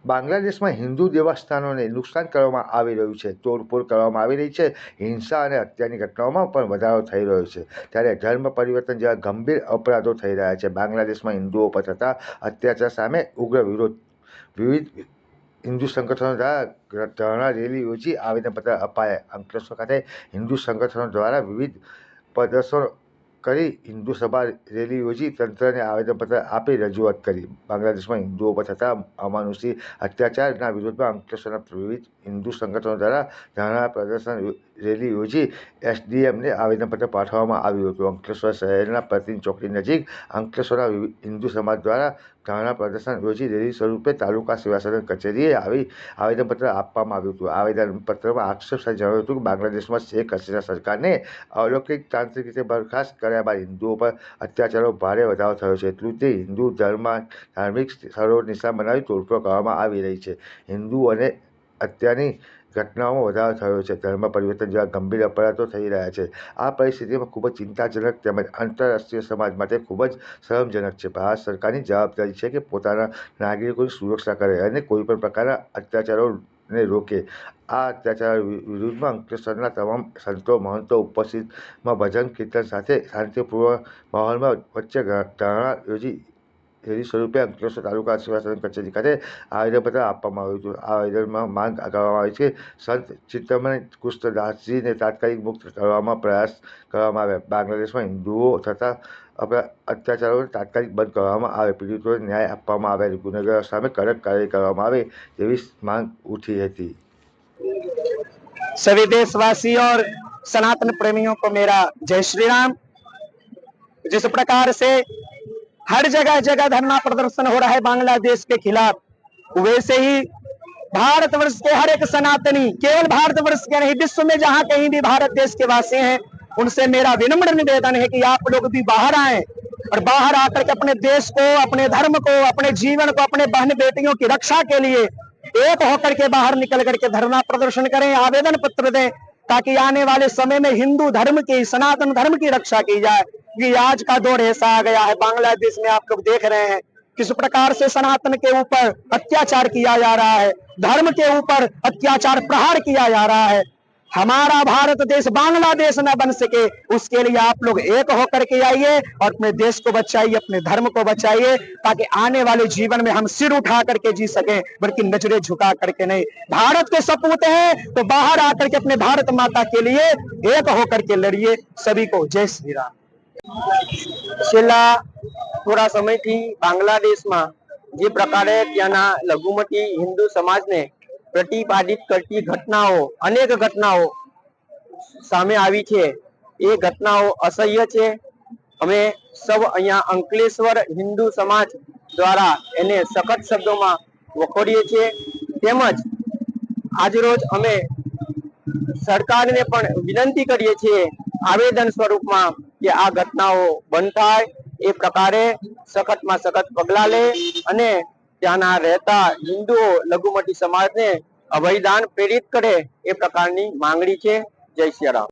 બાંગ્લાદેશમાં હિન્દુ દેવસ્થાનોને નુકસાન કરવામાં આવી રહ્યું છે, તોડફોડ કરવામાં આવી રહી છે, હિંસા અને હત્યાની ઘટનાઓમાં પણ વધારો થઈ રહ્યો છે। ત્યારે ધર્મ પરિવર્તન જેવા ગંભીર અપરાધો થઈ રહ્યા છે। બાંગ્લાદેશમાં હિન્દુઓ પર થતા અત્યાચાર સામે ઉગ્ર વિરોધ વિવિધ હિન્દુ સંગઠનો દ્વારા ધરણા રેલી યોજી આવેદનપત્ર અપાયા। અંકલેશ્વર ખાતે હિન્દુ સંગઠનો દ્વારા વિવિધ પ્રદર્શનો કરી હિન્દુ સભા રેલી યોજી તંત્રને આવેદનપત્ર આપી રજૂઆત કરી। બાંગ્લાદેશમાં હિન્દુઓ પર થતા અમાનુષી અત્યાચારના વિરોધમાં અંકલેશ્વરના વિવિધ હિન્દુ સંગઠનો દ્વારા ધરણા પ્રદર્શન રેલી યોજી એસડીએમને આવેદનપત્ર પાઠવવામાં આવ્યું હતું। અંકલેશ્વર શહેરના પ્રતિન ચોકડી નજીક અંકલેશ્વરના હિન્દુ સમાજ દ્વારા ધરણા પ્રદર્શન યોજી રેલી સ્વરૂપે તાલુકા સેવા સદન કચેરીએ આવી આવેદનપત્ર આપવામાં આવ્યું હતું। આવેદનપત્રમાં આક્ષેપ સાથે જણાવ્યું હતું કે બાંગ્લાદેશમાં શેખ હસીના સરકારને અલૌકિક તાંત્રિક રીતે બરખાસ્ત કર્યા બાદ હિન્દુઓ પર અત્યાચારો ભારે વધારો થયો છે। એટલું જ નહીં, હિન્દુ ધાર્મિક સ્થળો નિશાન બનાવી તોડફોડ કરવામાં આવી રહી છે। હિન્દુ અને હત્યાની ઘટનાઓમાં વધારો થયો છે। ધર્મ પરિવર્તન જેવા ગંભીર અપરાધો થઈ રહ્યા છે। આ પરિસ્થિતિમાં ખૂબ જ ચિંતાજનક તેમજ આંતરરાષ્ટ્રીય સમાજ માટે ખૂબ જ શરમજનક છે। ભારત સરકારની જવાબદારી છે કે પોતાના નાગરિકોની સુરક્ષા કરે અને કોઈપણ પ્રકારના અત્યાચારોને રોકે। આ અત્યાચાર વિરુદ્ધમાં અંકલેશ્વરના તમામ સંતો મહંતો ઉપસ્થિતમાં ભજન કીર્તન સાથે શાંતિપૂર્ણ માહોલમાં વચ્ચે ધરણા યોજી રેલી સ્વરૂપે અંકલેશ્વર તાલુકા સેવા સદન કચેરી ખાતે આવેદનપત્ર આપવામાં આવ્યું હતું। આ આવેદનમાં માંગ કરવામાં આવી છે કે સંત ચિંતામણી કૃષ્ણદાસજીને તાત્કાલિક મુક્ત કરવામાં પ્રયાસ કરવામાં આવે। બાંગ્લાદેશમાં હિન્દુઓ થતા અત્યાચારોને તાત્કાલિક બંધ કરવામાં આવે, પીડિતોને ન્યાય આપવામાં આવે અને ગુનેગારો સામે કડક કાર્યવાહી કરવામાં આવે તેવી માંગ ઉઠી હતી। सभी देशवासी और सनातन प्रेमियों को मेरा जय श्री राम। जिस प्रकार से हर जगह जगह धरना प्रदर्शन हो रहा है बांग्लादेश के खिलाफ, वैसे ही भारतवर्ष के हर एक सनातनी, केवल भारतवर्ष के नहीं, विश्व में जहां कहीं भी भारत देश के वासी हैं, उनसे मेरा विनम्र निवेदन है कि आप लोग भी बाहर आए और बाहर आकर के अपने देश को, अपने धर्म को, अपने जीवन को, अपने बहन बेटियों की रक्षा के लिए एक होकर के बाहर निकल करके धरना प्रदर्शन करें, आवेदन पत्र दें, ताकि आने वाले समय में हिंदू धर्म की, सनातन धर्म की रक्षा की जाए। कि आज का दौर ऐसा आ गया है, बांग्लादेश में आप लोग देख रहे हैं किस प्रकार से सनातन के ऊपर अत्याचार किया जा रहा है, धर्म के ऊपर अत्याचार प्रहार किया जा रहा है। हमारा भारत देश बांग्लादेश न बन सके, उसके लिए आप लोग एक होकर के आइए और अपने देश को बचाइए, अपने धर्म को बचाइए, ताकि आने वाले जीवन में हम सिर उठा करके जी सके, बल्कि नजरें झुका करके नहीं। भारत के सपूत हैं तो बाहर आकर के अपने भारत माता के लिए एक होकर के लड़िए। सभी को जय श्री राम। છેલ્લા થોડા સમયથી બાંગ્લાદેશમાં જે પ્રકારે ત્યાંના લઘુમતી હિન્દુ સમાજને પ્રતિપાદિત કરતી ઘટનાઓ, અનેક ઘટનાઓ સામે આવી છે, એ ઘટનાઓ અસહ્ય છે। અમે સૌ અહીંયા અંકલેશ્વર હિન્દુ સમાજ દ્વારા એને સખત શબ્દોમાં વખોડીએ છીએ। તેમજ આજરોજ અમે સરકારને પણ વિનંતી કરીએ છીએ આવેદન સ્વરૂપમાં કે આ ઘટનાઓ બંધ થાય, એ પ્રકારે સખતમાં સખત પગલા લે અને ત્યાંના રહેતા હિન્દુઓ લઘુમતી સમાજને અભયદાન પ્રેરિત કરે, એ પ્રકારની માંગણી છે। જય શ્રી રામ।